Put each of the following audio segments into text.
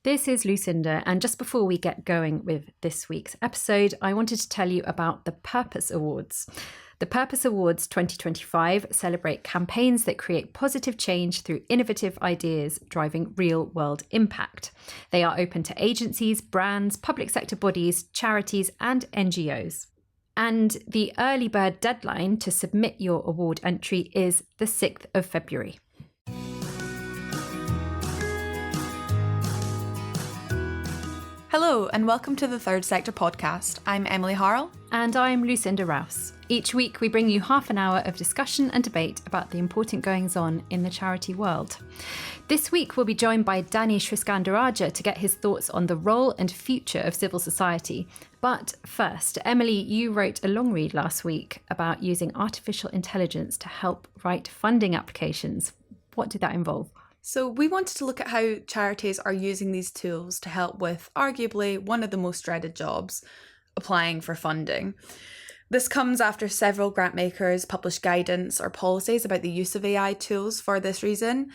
This is Lucinda, and just before we get going with this week's episode, I wanted to tell you about the Purpose Awards. The Purpose Awards 2025 celebrate campaigns that create positive change through innovative ideas driving real-world impact. They are open to agencies, brands, public sector bodies, charities, and NGOs. And the early bird deadline to submit your award entry is the 6th of February. Hello and welcome to the Third Sector podcast. I'm Emily Harle. And I'm Lucinda Rouse. Each week we bring you half an hour of discussion and debate about the important goings-on in the charity world. This week we'll be joined by Danny Sriskandarajah to get his thoughts on the role and future of civil society. But first, Emily, you wrote a long read last week about using artificial intelligence to help write funding applications. What did that involve? So we wanted to look at how charities are using these tools to help with arguably one of the most dreaded jobs, applying for funding. This comes after several grant makers published guidance or policies about the use of AI tools for this reason.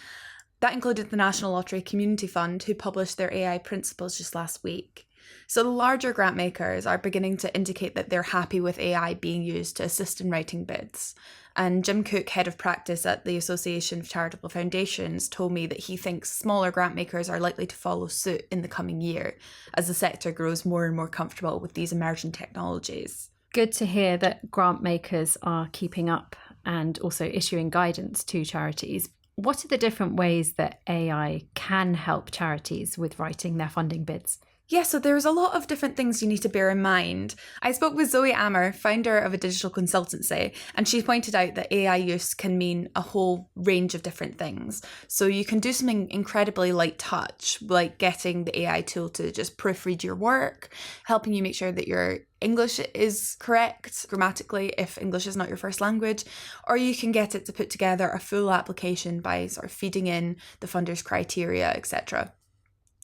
That included the National Lottery Community Fund, who published their AI principles just last week. So the larger grant makers are beginning to indicate that they're happy with AI being used to assist in writing bids. And Jim Cook, head of practice at the Association of Charitable Foundations, told me that he thinks smaller grant makers are likely to follow suit in the coming year as the sector grows more and more comfortable with these emerging technologies. Good to hear that grant makers are keeping up and also issuing guidance to charities. What are the different ways that AI can help charities with writing their funding bids? Yeah, so there's a lot of different things you need to bear in mind. I spoke with Zoe Ammer, founder of a digital consultancy, and she pointed out that AI use can mean a whole range of different things. So you can do something incredibly light touch, like getting the AI tool to just proofread your work, helping you make sure that your English is correct grammatically if English is not your first language, or you can get it to put together a full application by sort of feeding in the funder's criteria, etc.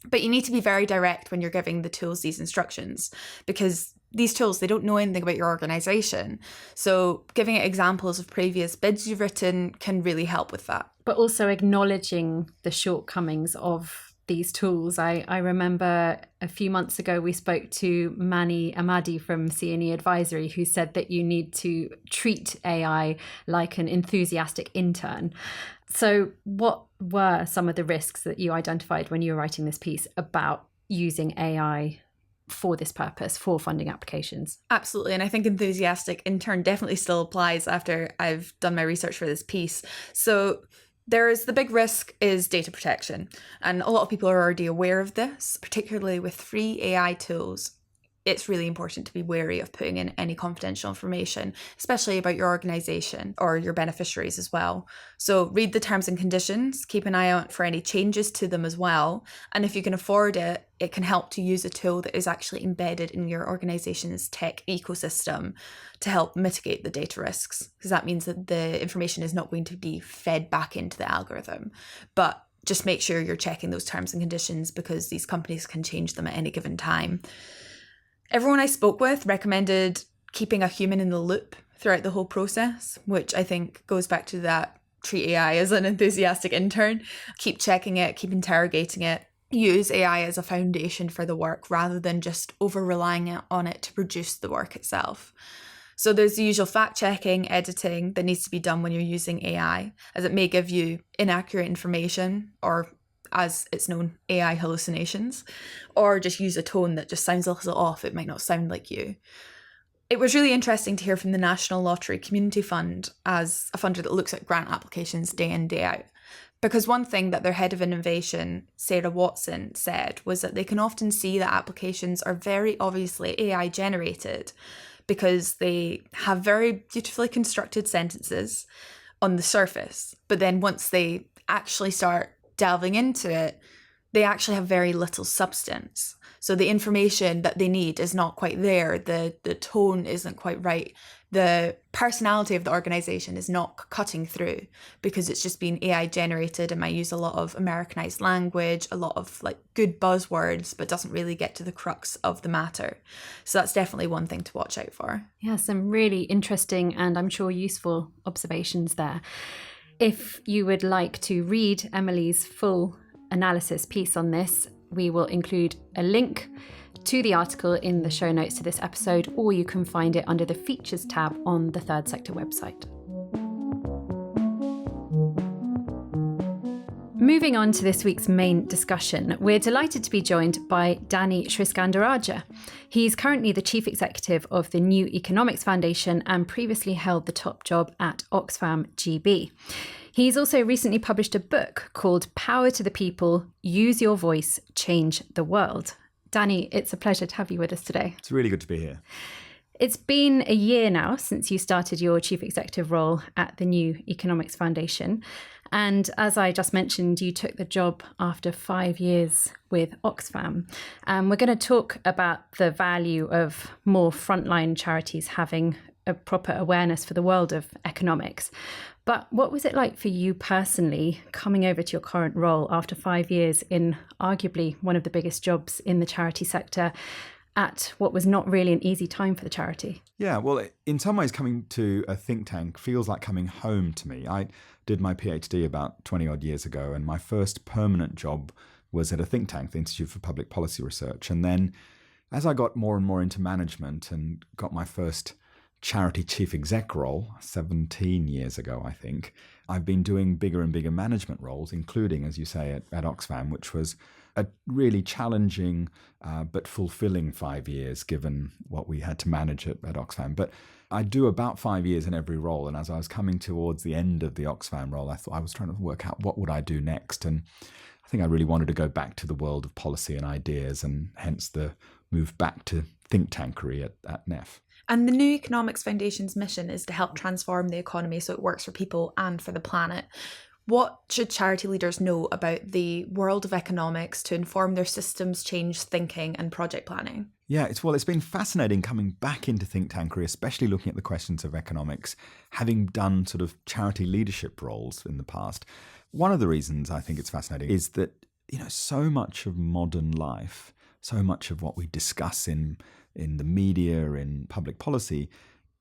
But you need to be very direct when you're giving the tools these instructions, because these tools, they don't know anything about your organisation. So giving it examples of previous bids you've written can really help with that. But also acknowledging the shortcomings of these tools. I remember a few months ago we spoke to Mani Amadi from C&E Advisory, who said that you need to treat AI like an enthusiastic intern. So what were some of the risks that you identified when you were writing this piece about using AI for this purpose, for funding applications? Absolutely. And I think enthusiastic intern definitely still applies after I've done my research for this piece. So there's the big risk is data protection. And a lot of people are already aware of this, particularly with free AI tools. It's really important to be wary of putting in any confidential information, especially about your organisation or your beneficiaries as well. So read the terms and conditions, keep an eye out for any changes to them as well. And if you can afford it, it can help to use a tool that is actually embedded in your organisation's tech ecosystem to help mitigate the data risks, because that means that the information is not going to be fed back into the algorithm. But just make sure you're checking those terms and conditions, because these companies can change them at any given time. Everyone I spoke with recommended keeping a human in the loop throughout the whole process, which I think goes back to that treat AI as an enthusiastic intern. Keep checking it, keep interrogating it. Use AI as a foundation for the work rather than just over-relying on it to produce the work itself. So there's the usual fact-checking, editing that needs to be done when you're using AI, as it may give you inaccurate information, or as it's known, AI hallucinations, or just use a tone that just sounds a little off. It might not sound like you. It was really interesting to hear from the National Lottery Community Fund as a funder that looks at grant applications day in, day out. Because one thing that their head of innovation, Sarah Watson, said was that they can often see that applications are very obviously AI generated because they have very beautifully constructed sentences on the surface. But then once they actually start delving into it, they actually have very little substance. So the information that they need is not quite there. The tone isn't quite right. The personality of the organization is not cutting through because it's just been AI generated and might use a lot of Americanized language, a lot of like good buzzwords, but doesn't really get to the crux of the matter. So that's definitely one thing to watch out for. Yeah, some really interesting and I'm sure useful observations there. If you would like to read Emily's full analysis piece on this, We will include a link to the article in the show notes to this episode, or you can find it under the Features tab on the Third Sector website. Moving on to this week's main discussion, we're delighted to be joined by Danny Sriskandarajah. He's currently the Chief Executive of the New Economics Foundation and previously held the top job at Oxfam GB. He's also recently published a book called Power to the People, Use Your Voice, Change the World. Danny, it's a pleasure to have you with us today. It's really good to be here. It's been a year now since you started your Chief Executive role at the New Economics Foundation. And as I just mentioned, you took the job after 5 years with Oxfam. We're going to talk about the value of more frontline charities having a proper awareness for the world of economics. But what was it like for you personally coming over to your current role after 5 years in arguably one of the biggest jobs in the charity sector at what was not really an easy time for the charity? Yeah, well, in some ways, coming to a think tank feels like coming home to me. I did my PhD about 20 odd years ago, and my first permanent job was at a think tank, the Institute for Public Policy Research. And then as I got more and more into management and got my first charity chief exec role 17 years ago, I think, I've been doing bigger and bigger management roles, including, as you say, at Oxfam, which was a really challenging but fulfilling 5 years given what we had to manage at Oxfam. But I do about 5 years in every role. And as I was coming towards the end of the Oxfam role, I thought I was trying to work out what would I do next. And I think I really wanted to go back to the world of policy and ideas, and hence the move back to think tankery at NEF. And the New Economics Foundation's mission is to help transform the economy so it works for people and for the planet. What should charity leaders know about the world of economics to inform their systems change thinking and project planning? Yeah, it's been fascinating coming back into think tankery, especially looking at the questions of economics, having done sort of charity leadership roles in the past. One of the reasons I think it's fascinating is that, so much of modern life, so much of what we discuss in the media, in public policy,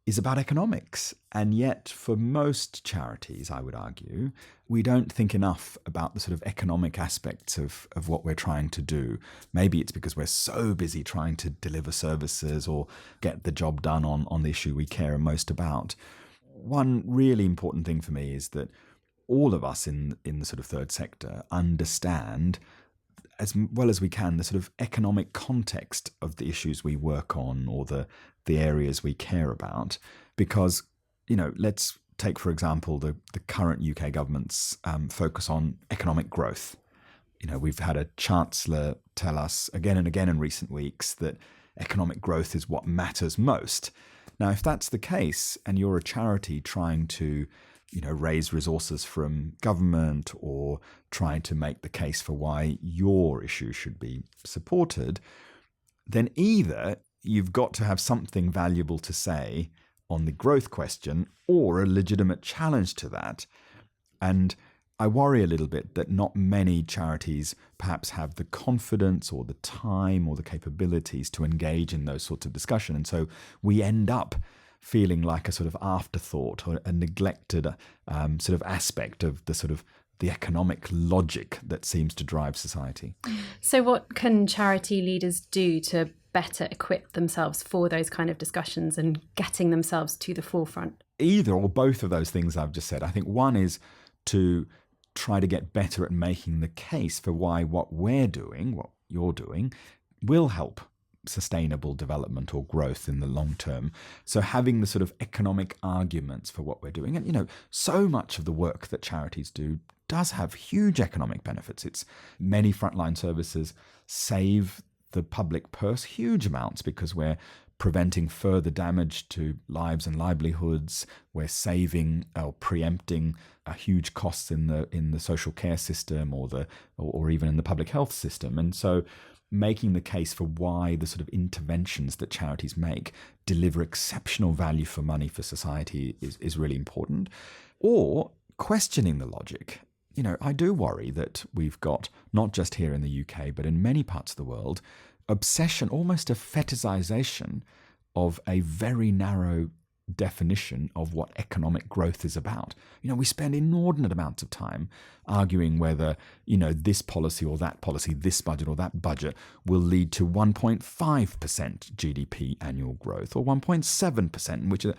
is about economics. And yet for most charities, I would argue, we don't think enough about the sort of economic aspects of what we're trying to do. Maybe it's because we're so busy trying to deliver services or get the job done on the issue we care most about. One really important thing for me is that all of us in the sort of third sector understand as well as we can the sort of economic context of the issues we work on or the areas we care about. Because, let's take, for example, the current UK government's focus on economic growth. We've had a chancellor tell us again and again in recent weeks that economic growth is what matters most. Now, if that's the case, and you're a charity trying to raise resources from government or trying to make the case for why your issue should be supported, then either you've got to have something valuable to say on the growth question or a legitimate challenge to that. And I worry a little bit that not many charities perhaps have the confidence or the time or the capabilities to engage in those sorts of discussion. And so we end up feeling like a sort of afterthought or a neglected sort of aspect of the sort of the economic logic that seems to drive society. So what can charity leaders do to better equip themselves for those kind of discussions and getting themselves to the forefront? Either or both of those things I've just said. I think one is to try to get better at making the case for why what we're doing, what you're doing, will help sustainable development or growth in the long term. So having the sort of economic arguments for what we're doing. And, so much of the work that charities do does have huge economic benefits. It's many frontline services save the public purse huge amounts because we're preventing further damage to lives and livelihoods. We're saving or preempting huge costs in the social care system or even in the public health system. And so making the case for why the sort of interventions that charities make deliver exceptional value for money for society is really important. Or questioning the logic. I do worry that we've got, not just here in the UK, but in many parts of the world, obsession, almost a fetishization of a very narrow definition of what economic growth is about. We spend inordinate amounts of time arguing whether, this policy or that policy, this budget or that budget will lead to 1.5% GDP annual growth or 1.7%,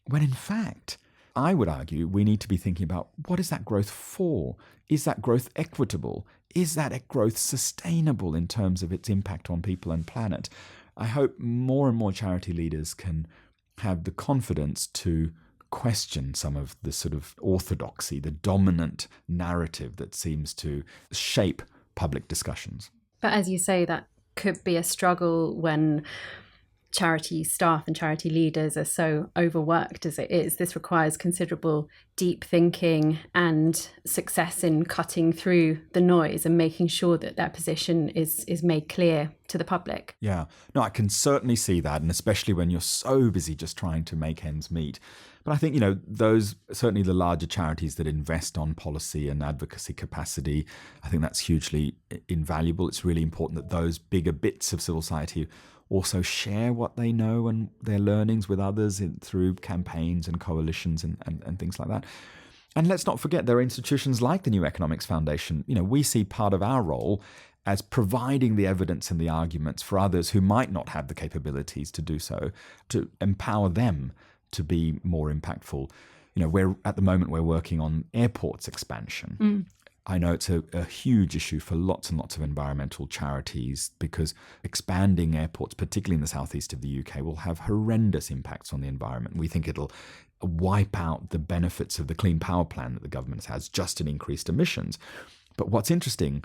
when in fact, I would argue we need to be thinking about what is that growth for? Is that growth equitable? Is that growth sustainable in terms of its impact on people and planet? I hope more and more charity leaders can have the confidence to question some of the sort of orthodoxy, the dominant narrative that seems to shape public discussions. But as you say, that could be a struggle when charity staff and charity leaders are so overworked as it is. This requires considerable deep thinking and success in cutting through the noise and making sure that their position is made clear to the public. Yeah, no, I can certainly see that, and especially when you're so busy just trying to make ends meet. But I think, those, certainly the larger charities that invest on policy and advocacy capacity, I think that's hugely invaluable. It's really important that those bigger bits of civil society also share what they know and their learnings with others through campaigns and coalitions and things like that. And let's not forget there are institutions like the New Economics Foundation. We see part of our role as providing the evidence and the arguments for others who might not have the capabilities to do so, to empower them to be more impactful. At the moment we're working on airports expansion. I know it's a huge issue for lots and lots of environmental charities because expanding airports, particularly in the southeast of the UK, will have horrendous impacts on the environment. We think it'll wipe out the benefits of the Clean Power Plan that the government has just in increased emissions. But what's interesting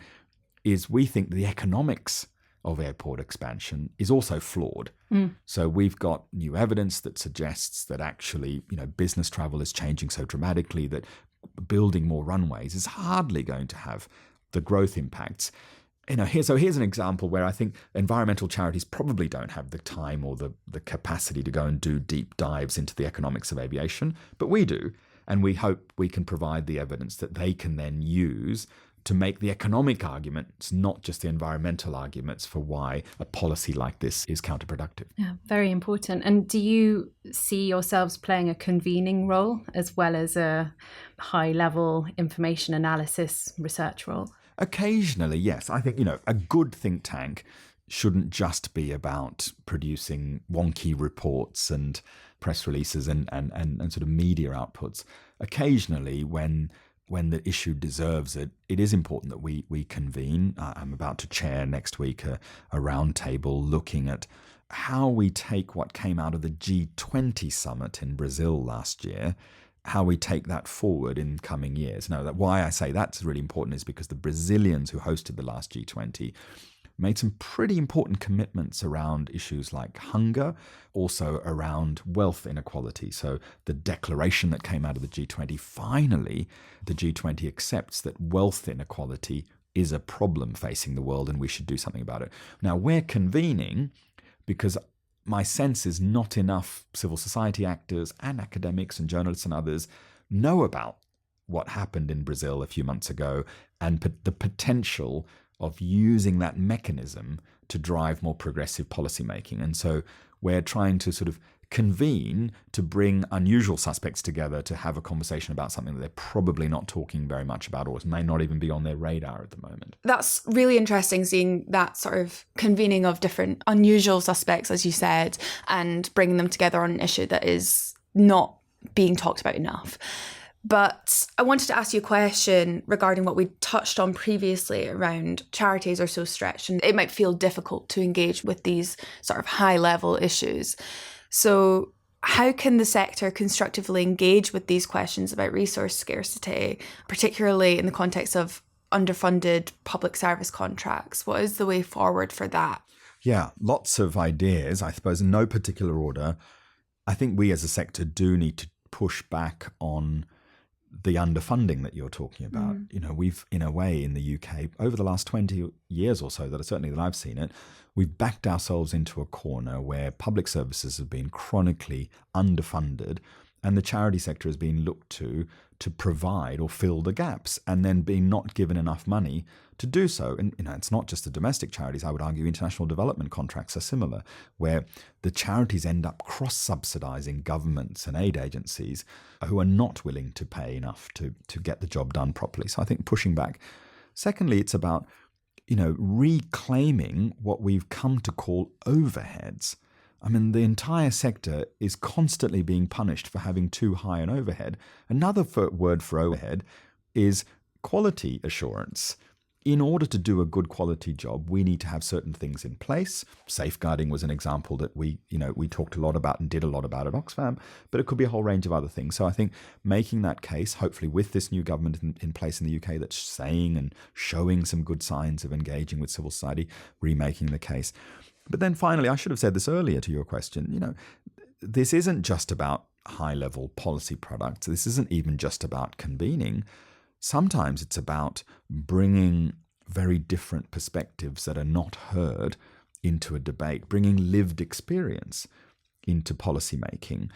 is we think the economics of airport expansion is also flawed. So we've got new evidence that suggests that actually, business travel is changing so dramatically that building more runways is hardly going to have the growth impacts. Here's an example where I think environmental charities probably don't have the time or the capacity to go and do deep dives into the economics of aviation, but we do. And we hope we can provide the evidence that they can then use to make the economic arguments, not just the environmental arguments for why a policy like this is counterproductive. Yeah, very important. And do you see yourselves playing a convening role as well as a high-level information analysis research role? Occasionally, yes. I think, a good think tank shouldn't just be about producing wonky reports and press releases and sort of media outputs. Occasionally, when the issue deserves it, it is important that we convene. I'm about to chair next week a roundtable looking at how we take what came out of the G20 summit in Brazil last year, how we take that forward in coming years. Now, why I say that's really important is because the Brazilians who hosted the last G20 made some pretty important commitments around issues like hunger, also around wealth inequality. So the declaration that came out of the G20, finally, the G20 accepts that wealth inequality is a problem facing the world and we should do something about it. Now, we're convening because my sense is not enough civil society actors and academics and journalists and others know about what happened in Brazil a few months ago and the potential of using that mechanism to drive more progressive policymaking. And so we're trying to sort of convene to bring unusual suspects together to have a conversation about something that they're probably not talking very much about or may not even be on their radar at the moment. That's really interesting, seeing that sort of convening of different unusual suspects, as you said, and bringing them together on an issue that is not being talked about enough. But I wanted to ask you a question regarding what we touched on previously around charities are so stretched and it might feel difficult to engage with these sort of high-level issues. So how can the sector constructively engage with these questions about resource scarcity, particularly in the context of underfunded public service contracts? What is the way forward for that? Yeah, lots of ideas, I suppose, in no particular order. I think we as a sector do need to push back on the underfunding that you're talking about. We've, in a way, in the UK, over the last 20 years or so, certainly that I've seen it, we've backed ourselves into a corner where public services have been chronically underfunded And the charity sector has been looked to provide or fill the gaps, and then being not given enough money to do so. And it's not just the domestic charities. I would argue international development contracts are similar, where the charities end up cross-subsidizing governments and aid agencies who are not willing to pay enough to get the job done properly. So I think pushing back. Secondly, it's about reclaiming what we've come to call overheads. I mean, the entire sector is constantly being punished for having too high an overhead. Another word for overhead is quality assurance. In order to do a good quality job, we need to have certain things in place. Safeguarding was an example that we talked a lot about and did a lot about at Oxfam, but it could be a whole range of other things. So I think making that case, hopefully with this new government in place in the UK that's saying and showing some good signs of engaging with civil society, remaking the case. But then finally, I should have said this earlier to your question, this isn't just about high-level policy products. This isn't even just about convening. Sometimes it's about bringing very different perspectives that are not heard into a debate, bringing lived experience into policymaking.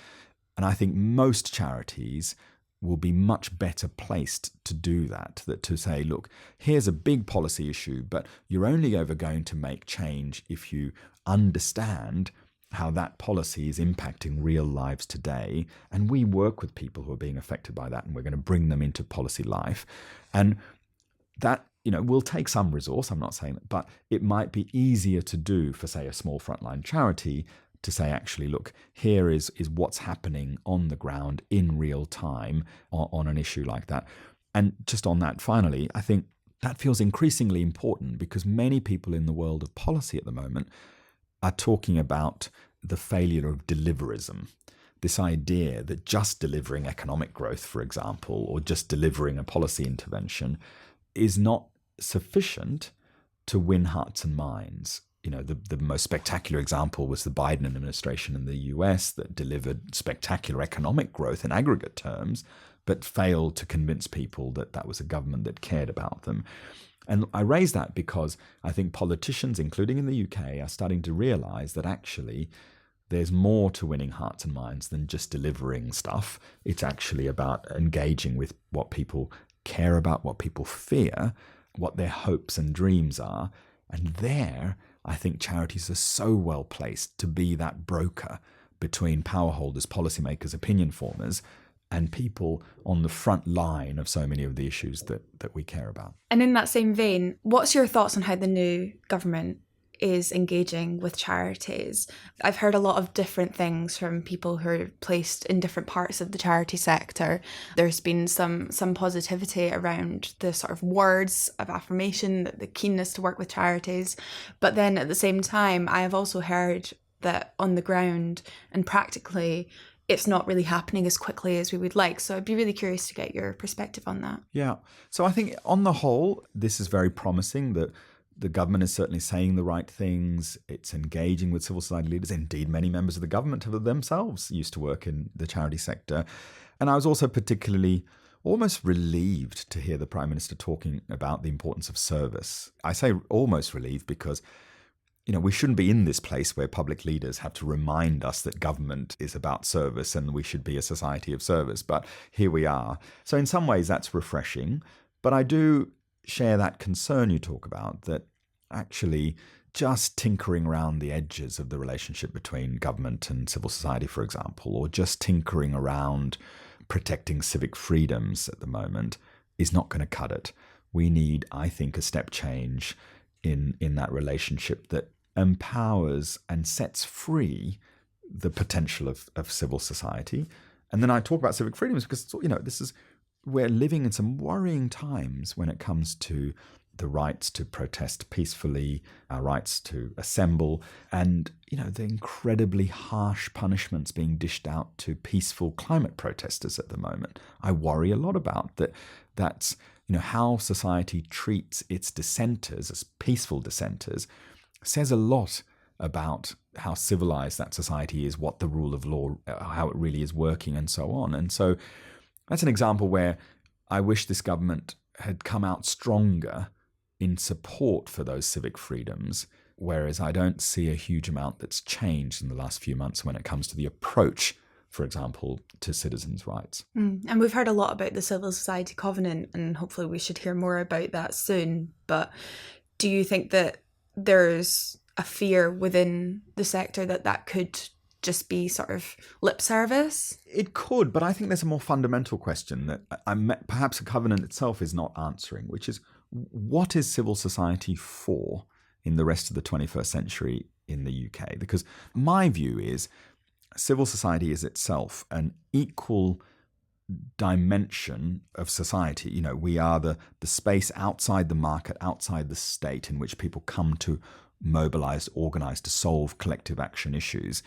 And I think most charities will be much better placed to do that to say, look, here's a big policy issue, but you're only ever going to make change if you understand how that policy is impacting real lives today. And we work with people who are being affected by that, and we're going to bring them into policy life. And that, will take some resource, I'm not saying that, but it might be easier to do for, say, a small frontline charity to say, actually, look, here is what's happening on the ground in real time on an issue like that. And just on that, finally, I think that feels increasingly important because many people in the world of policy at the moment are talking about the failure of deliverism. This idea that just delivering economic growth, for example, or just delivering a policy intervention is not sufficient to win hearts and minds. The most spectacular example was the Biden administration in the US that delivered spectacular economic growth in aggregate terms, but failed to convince people that that was a government that cared about them. And I raise that because I think politicians, including in the UK, are starting to realize that actually there's more to winning hearts and minds than just delivering stuff. It's actually about engaging with what people care about, what people fear, what their hopes and dreams are. And there, I think charities are so well placed to be that broker between power holders, policymakers, opinion formers, and people on the front line of so many of the issues that we care about. And in that same vein, what's your thoughts on how the new government is engaging with charities? I've heard a lot of different things from people who are placed in different parts of the charity sector. There's been some positivity around the sort of words of affirmation, the keenness to work with charities. But then at the same time, I have also heard that on the ground and practically, it's not really happening as quickly as we would like. So I'd be really curious to get your perspective on that. Yeah. So I think on the whole, this is very promising that the government is certainly saying the right things. It's engaging with civil society leaders. Indeed, many members of the government have themselves used to work in the charity sector. And I was also particularly almost relieved to hear the Prime Minister talking about the importance of service. I say almost relieved because we shouldn't be in this place where public leaders have to remind us that government is about service and we should be a society of service. But here we are. So in some ways, that's refreshing. But I do share that concern you talk about, that actually just tinkering around the edges of the relationship between government and civil society, for example, or just tinkering around protecting civic freedoms at the moment is not going to cut it. We need, I think, a step change in that relationship that empowers and sets free the potential of civil society. And then I talk about civic freedoms because, we're living in some worrying times when it comes to the rights to protest peacefully, our rights to assemble, and, the incredibly harsh punishments being dished out to peaceful climate protesters at the moment. I worry a lot about that. That's, how society treats its dissenters as peaceful dissenters says a lot about how civilized that society is, what the rule of law, how it really is working, and so on. And so that's an example where I wish this government had come out stronger in support for those civic freedoms, whereas I don't see a huge amount that's changed in the last few months when it comes to the approach for example, to citizens' rights. And we've heard a lot about the Civil Society Covenant, and hopefully we should hear more about that soon. But do you think that there's a fear within the sector that could just be sort of lip service? It could, but I think there's a more fundamental question that perhaps a covenant itself is not answering, which is, what is civil society for in the rest of the 21st century in the UK? Because my view is civil society is itself an equal dimension of society. You know, we are the space outside the market, outside the state, in which people come to mobilize, organize, to solve collective action issues.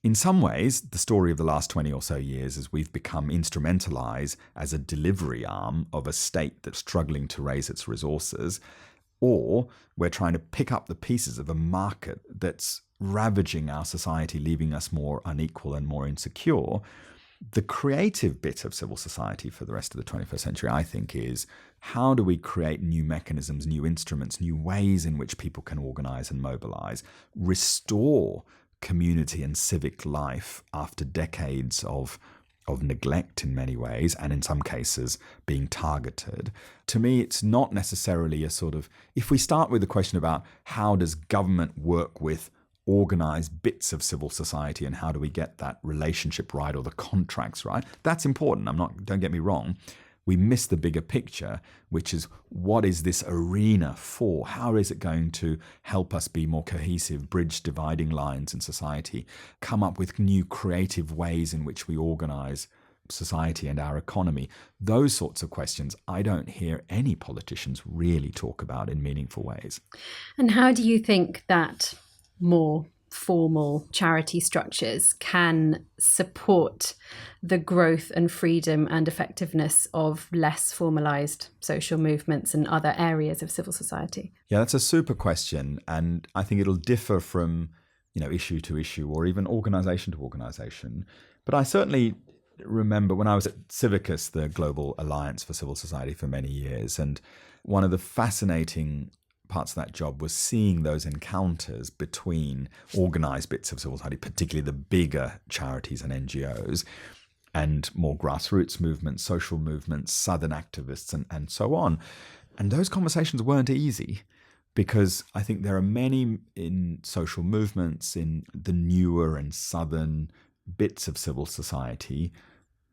In some ways, the story of the last 20 or so years is we've become instrumentalized as a delivery arm of a state that's struggling to raise its resources, or we're trying to pick up the pieces of a market that's ravaging our society, leaving us more unequal and more insecure. The creative bit of civil society for the rest of the 21st century, I think, is how do we create new mechanisms, new instruments, new ways in which people can organize and mobilize, restore community and civic life after decades of neglect in many ways, and in some cases being targeted. To me, it's not necessarily a sort of, if we start with the question about how does government work with organized bits of civil society and how do we get that relationship right or the contracts right, that's important. Don't get me wrong. We miss the bigger picture, which is, what is this arena for? How is it going to help us be more cohesive, bridge dividing lines in society, come up with new creative ways in which we organize society and our economy? Those sorts of questions I don't hear any politicians really talk about in meaningful ways. And how do you think that more formal charity structures can support the growth and freedom and effectiveness of less formalised social movements and other areas of civil society? Yeah, that's a super question. And I think it'll differ from, issue to issue or even organisation to organisation. But I certainly remember when I was at Civicus, the Global Alliance for Civil Society, for many years. And one of the fascinating parts of that job was seeing those encounters between organised bits of civil society, particularly the bigger charities and NGOs, and more grassroots movements, social movements, southern activists, and so on. And those conversations weren't easy, because I think there are many in social movements, in the newer and southern bits of civil society,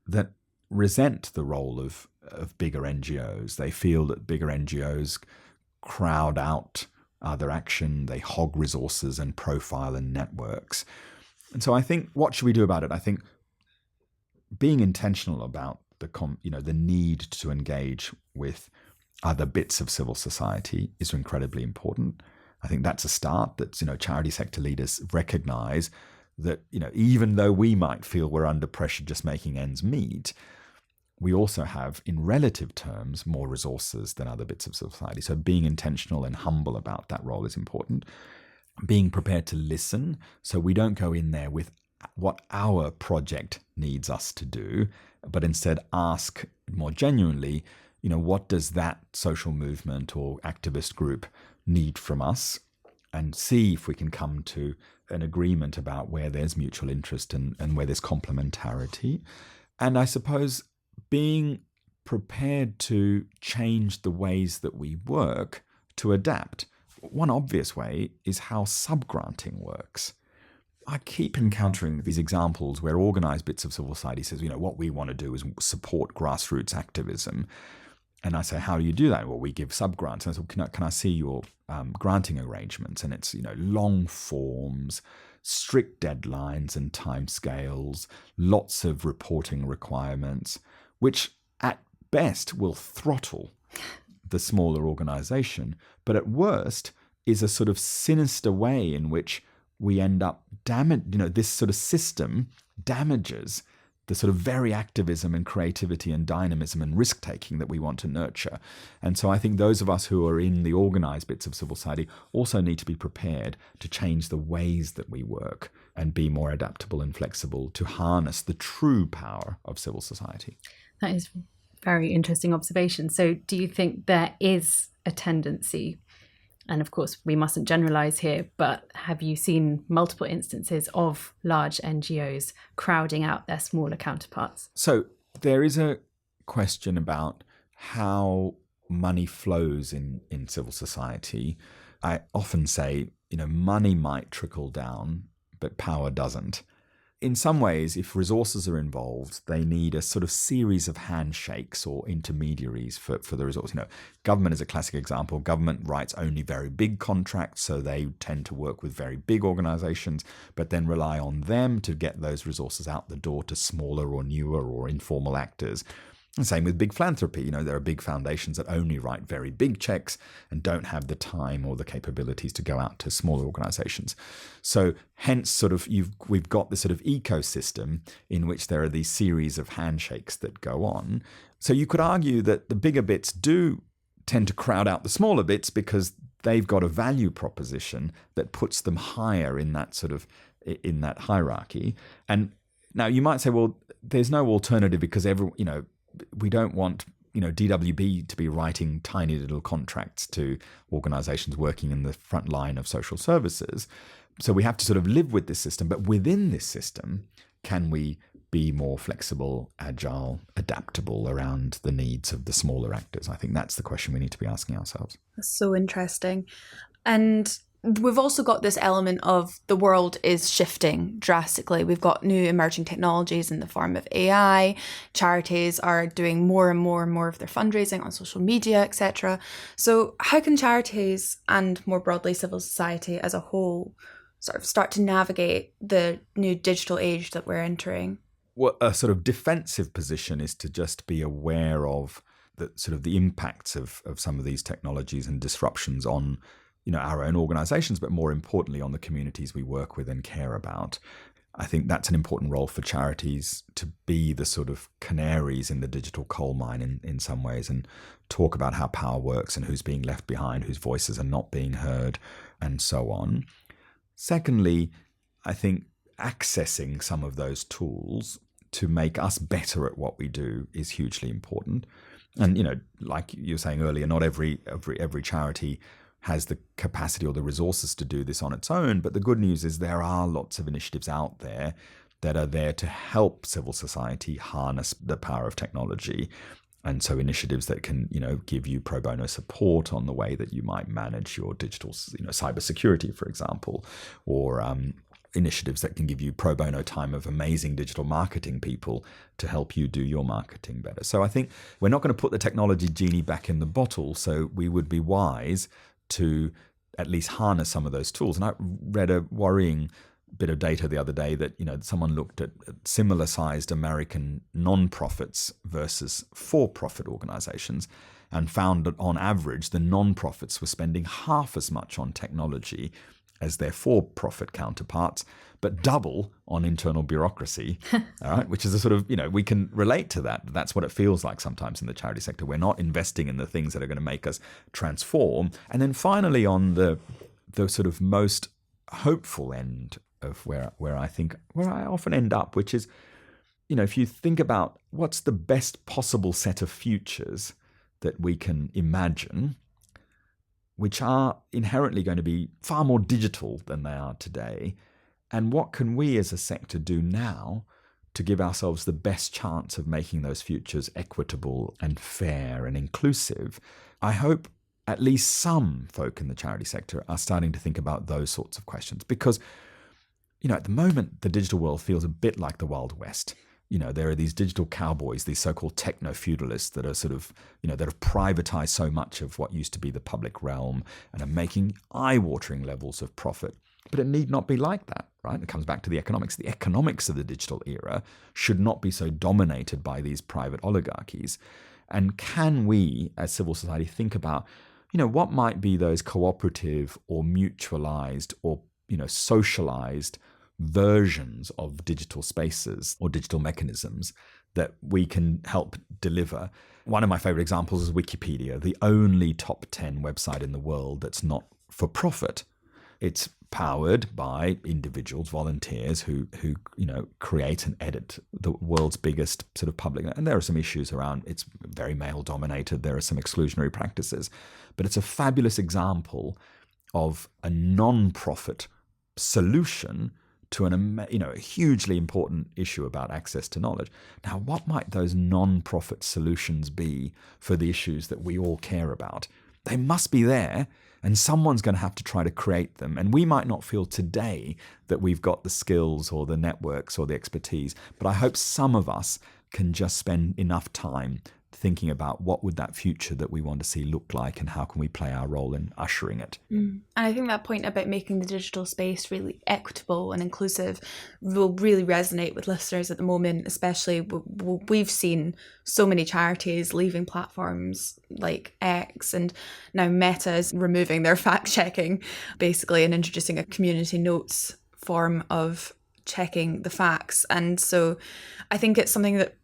that resent the role of bigger NGOs. They feel that bigger NGOs crowd out other action, they hog resources and profile and networks. And so I think, what should we do about it? I think being intentional about the need to engage with other bits of civil society is incredibly important. I think that's a start. That charity sector leaders recognize that even though we might feel we're under pressure just making ends meet, we also have, in relative terms, more resources than other bits of society. So being intentional and humble about that role is important. Being prepared to listen, so we don't go in there with what our project needs us to do, but instead ask more genuinely, what does that social movement or activist group need from us, and see if we can come to an agreement about where there's mutual interest and where there's complementarity. And I suppose being prepared to change the ways that we work to adapt. One obvious way is how subgranting works. I keep encountering these examples where organised bits of civil society says, what we want to do is support grassroots activism. And I say, how do you do that? Well, we give subgrants. And I said, can I see your granting arrangements? And it's, long forms, strict deadlines and timescales, lots of reporting requirements, which at best will throttle the smaller organisation, but at worst is a sort of sinister way in which we end up this sort of system damages the sort of very activism and creativity and dynamism and risk-taking that we want to nurture. And so I think those of us who are in the organised bits of civil society also need to be prepared to change the ways that we work and be more adaptable and flexible to harness the true power of civil society. That is very interesting observation. So do you think there is a tendency And of course, we mustn't generalize here, but have you seen multiple instances of large NGOs crowding out their smaller counterparts? So there is a question about how money flows in civil society. I often say, money might trickle down, but power doesn't. In some ways, if resources are involved, they need a sort of series of handshakes or intermediaries for the resource. Government is a classic example. Government writes only very big contracts, so they tend to work with very big organizations, but then rely on them to get those resources out the door to smaller or newer or informal actors. And same with big philanthropy. There are big foundations that only write very big checks and don't have the time or the capabilities to go out to smaller organizations. So hence we've got this sort of ecosystem in which there are these series of handshakes that go on. So you could argue that the bigger bits do tend to crowd out the smaller bits because they've got a value proposition that puts them higher in that hierarchy. And now you might say, well, there's no alternative because we don't want, DWB to be writing tiny little contracts to organizations working in the front line of social services. So we have to sort of live with this system. But within this system, can we be more flexible, agile, adaptable around the needs of the smaller actors? I think that's the question we need to be asking ourselves. That's so interesting. And we've also got this element of the world is shifting drastically. We've got new emerging technologies in the form of AI. Charities are doing more and more and more of their fundraising on social media, etc. So how can charities and more broadly civil society as a whole sort of start to navigate the new digital age that we're entering? Well, a sort of defensive position is to just be aware of the impacts of some of these technologies and disruptions on our own organizations, but more importantly on the communities we work with and care about. I think that's an important role for charities to be the sort of canaries in the digital coal mine in some ways and talk about how power works and who's being left behind, whose voices are not being heard, and so on. Secondly, I think accessing some of those tools to make us better at what we do is hugely important. And, like you were saying earlier, not every charity has the capacity or the resources to do this on its own. But the good news is there are lots of initiatives out there that are there to help civil society harness the power of technology. And so initiatives that can, give you pro bono support on the way that you might manage your digital, cybersecurity, for example, or initiatives that can give you pro bono time of amazing digital marketing people to help you do your marketing better. So I think we're not going to put the technology genie back in the bottle. So we would be wise to at least harness some of those tools. And I read a worrying bit of data the other day that, someone looked at similar sized American non-profits versus for-profit organizations and found that on average, the non-profits were spending half as much on technology as their for-profit counterparts, but double on internal bureaucracy, all right, which is a sort of, we can relate to that. That's what it feels like sometimes in the charity sector. We're not investing in the things that are going to make us transform. And then finally, on the sort of most hopeful end of where I often end up, which is, if you think about what's the best possible set of futures that we can imagine, which are inherently going to be far more digital than they are today. And what can we as a sector do now to give ourselves the best chance of making those futures equitable and fair and inclusive? I hope at least some folk in the charity sector are starting to think about those sorts of questions because, at the moment, the digital world feels a bit like the Wild West. There are these digital cowboys, these so-called techno-feudalists that are sort of, that have privatized so much of what used to be the public realm and are making eye-watering levels of profit. But it need not be like that, right? It comes back to the economics. The economics of the digital era should not be so dominated by these private oligarchies. And can we, as civil society, think about, what might be those cooperative or mutualized or, socialized versions of digital spaces or digital mechanisms that we can help deliver. One of my favorite examples is Wikipedia, the only top 10 website in the world that's not for profit. It's powered by individuals, volunteers who create and edit the world's biggest sort of public. And there are some issues around, it's very male dominated. There are some exclusionary practices, but it's a fabulous example of a non-profit solution to a hugely important issue about access to knowledge. Now, what might those non-profit solutions be for the issues that we all care about? They must be there, and someone's going to have to try to create them. And we might not feel today that we've got the skills or the networks or the expertise, but I hope some of us can just spend enough time thinking about what would that future that we want to see look like, and how can we play our role in ushering it. And I think that point about making the digital space really equitable and inclusive will really resonate with listeners at the moment, especially we've seen so many charities leaving platforms like X, and now Meta is removing their fact checking basically and introducing a community notes form of checking the facts. And so I think it's something that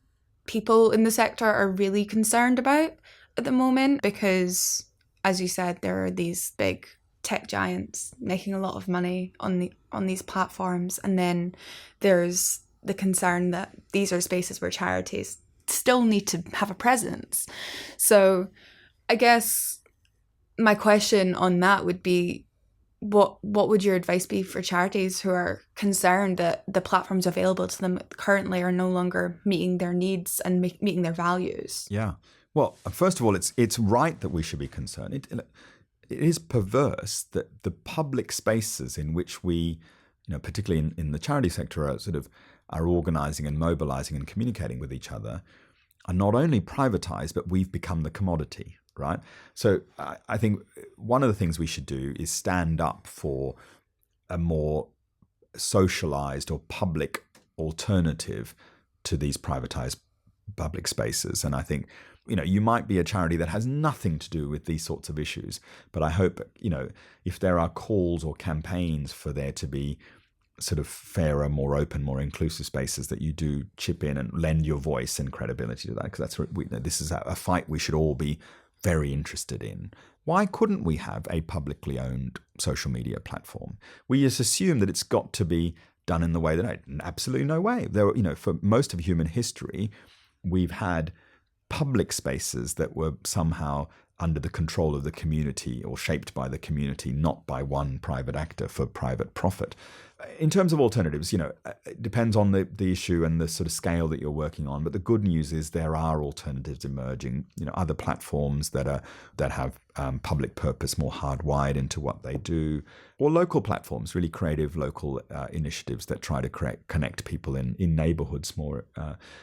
people in the sector are really concerned about at the moment, because, as you said, there are these big tech giants making a lot of money on these platforms, and then there's the concern that these are spaces where charities still need to have a presence. So I guess my question on that would be, what would your advice be for charities who are concerned that the platforms available to them currently are no longer meeting their needs and meeting their values? Yeah. Well, first of all, it's right that we should be concerned. It is perverse that the public spaces in which we, particularly in the charity sector, are organising and mobilising and communicating with each other, are not only privatised, but we've become the commodity. Right. So I think one of the things we should do is stand up for a more socialized or public alternative to these privatized public spaces. And I think, you might be a charity that has nothing to do with these sorts of issues, but I hope, if there are calls or campaigns for there to be sort of fairer, more open, more inclusive spaces, that you do chip in and lend your voice and credibility to that, because that's what this is a fight we should all be very interested in. Why couldn't we have a publicly owned social media platform? We just assume that it's got to be done in the way that absolutely no way. There, for most of human history, we've had public spaces that were somehow under the control of the community or shaped by the community, not by one private actor for private profit. In terms of alternatives, it depends on the issue and the sort of scale that you're working on. But the good news is there are alternatives emerging. Other platforms that have public purpose more hardwired into what they do, or local platforms, really creative local initiatives that try to connect people in neighborhoods more.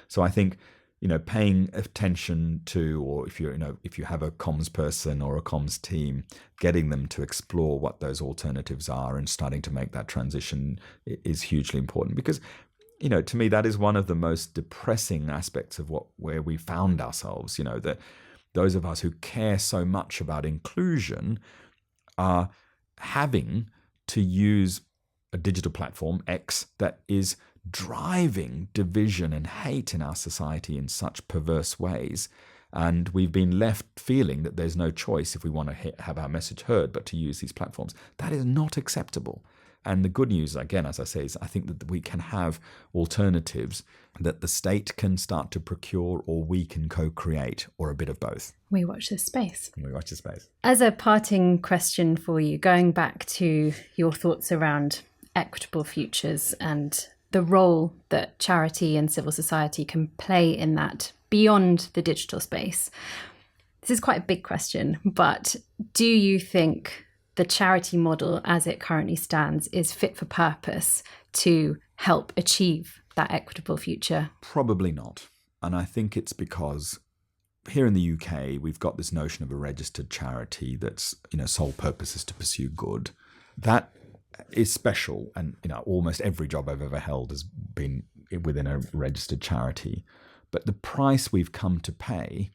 So I think, paying attention to, or if you have a comms person or a comms team, getting them to explore what those alternatives are and starting to make that transition is hugely important. Because, to me, that is one of the most depressing aspects of where we found ourselves. That those of us who care so much about inclusion are having to use a digital platform, X, that is driving division and hate in our society in such perverse ways. And we've been left feeling that there's no choice if we want to have our message heard but to use these platforms. That is not acceptable. And the good news, again, as I say, is I think that we can have alternatives that the state can start to procure, or we can co-create, or a bit of both. We watch this space. We watch this space. As a parting question for you, going back to your thoughts around equitable futures and the role that charity and civil society can play in that beyond the digital space. This is quite a big question, but do you think the charity model as it currently stands is fit for purpose to help achieve that equitable future? Probably not. And I think it's because here in the UK, we've got this notion of a registered charity that's, sole purpose is to pursue good. That is special, and almost every job I've ever held has been within a registered charity. But the price we've come to pay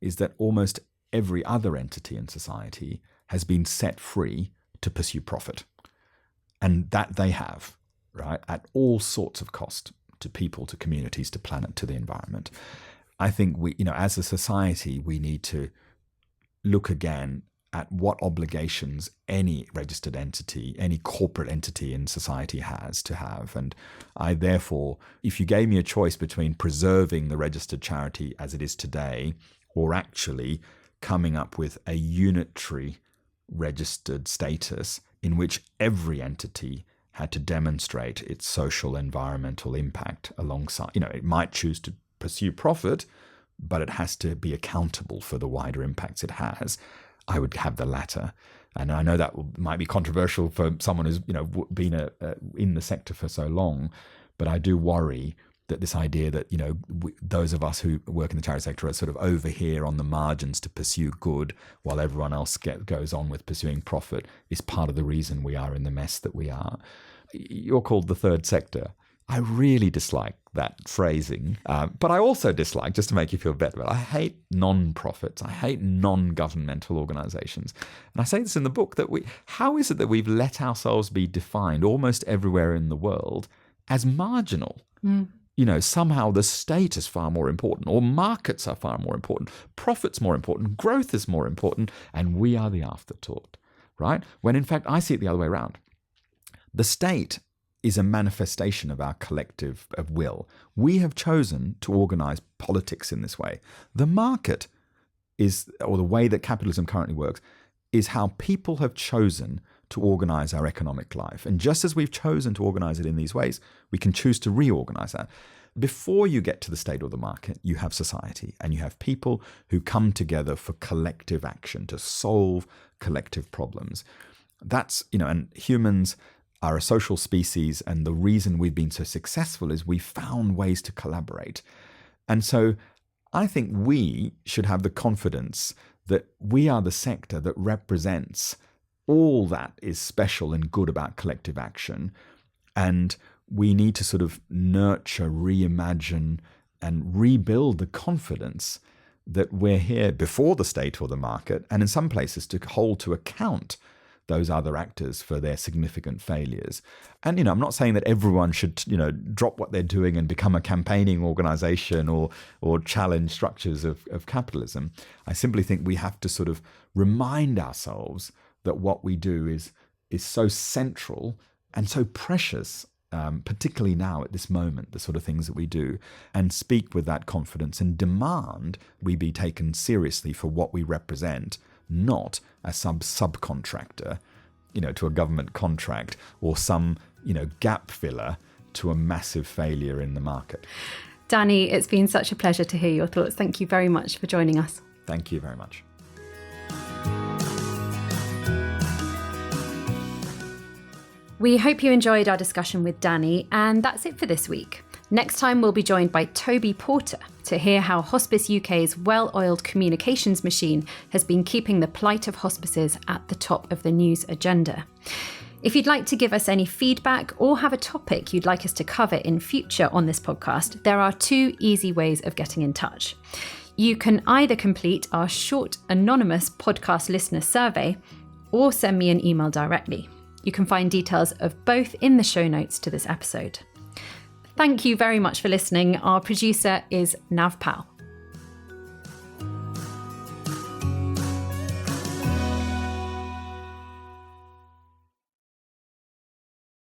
is that almost every other entity in society has been set free to pursue profit, and that they have, right, at all sorts of cost to people, to communities, to planet, to the environment. I think we, as a society, we need to look again at what obligations any registered entity, any corporate entity in society has to have. And I therefore, if you gave me a choice between preserving the registered charity as it is today or actually coming up with a unitary registered status in which every entity had to demonstrate its social environmental impact alongside, it might choose to pursue profit, but it has to be accountable for the wider impacts it has, I would have the latter. And I know that might be controversial for someone who's been in the sector for so long, but I do worry that this idea that those of us who work in the charity sector are sort of over here on the margins to pursue good while everyone else goes on with pursuing profit is part of the reason we are in the mess that we are. You're called the third sector. I really dislike that phrasing, but I also dislike, just to make you feel better, I hate non-profits. I hate non-governmental organizations. And I say this in the book, that how is it that we've let ourselves be defined almost everywhere in the world as marginal? Somehow the state is far more important, or markets are far more important, profit's more important, growth is more important, and we are the afterthought, right? When in fact I see it the other way around. The state is a manifestation of our collective of will. We have chosen to organize politics in this way. The market is, or the way that capitalism currently works, is how people have chosen to organize our economic life. And just as we've chosen to organize it in these ways, we can choose to reorganize that. Before you get to the state or the market, you have society, and you have people who come together for collective action to solve collective problems. That's, and humans are a social species, and the reason we've been so successful is we found ways to collaborate. And so I think we should have the confidence that we are the sector that represents all that is special and good about collective action. And we need to sort of nurture, reimagine, and rebuild the confidence that we're here before the state or the market, and in some places to hold to account those other actors for their significant failures. And, I'm not saying that everyone should, drop what they're doing and become a campaigning organization or challenge structures of capitalism. I simply think we have to sort of remind ourselves that what we do is so central and so precious, particularly now at this moment, the sort of things that we do, and speak with that confidence and demand we be taken seriously for what we represent, not as some subcontractor, to a government contract, or some, gap filler to a massive failure in the market. Danny, it's been such a pleasure to hear your thoughts. Thank you very much for joining us. Thank you very much. We hope you enjoyed our discussion with Danny, and that's it for this week. Next time, we'll be joined by Toby Porter to hear how Hospice UK's well-oiled communications machine has been keeping the plight of hospices at the top of the news agenda. If you'd like to give us any feedback or have a topic you'd like us to cover in future on this podcast, there are 2 easy ways of getting in touch. You can either complete our short, anonymous podcast listener survey or send me an email directly. You can find details of both in the show notes to this episode. Thank you very much for listening. Our producer is Nav Pal.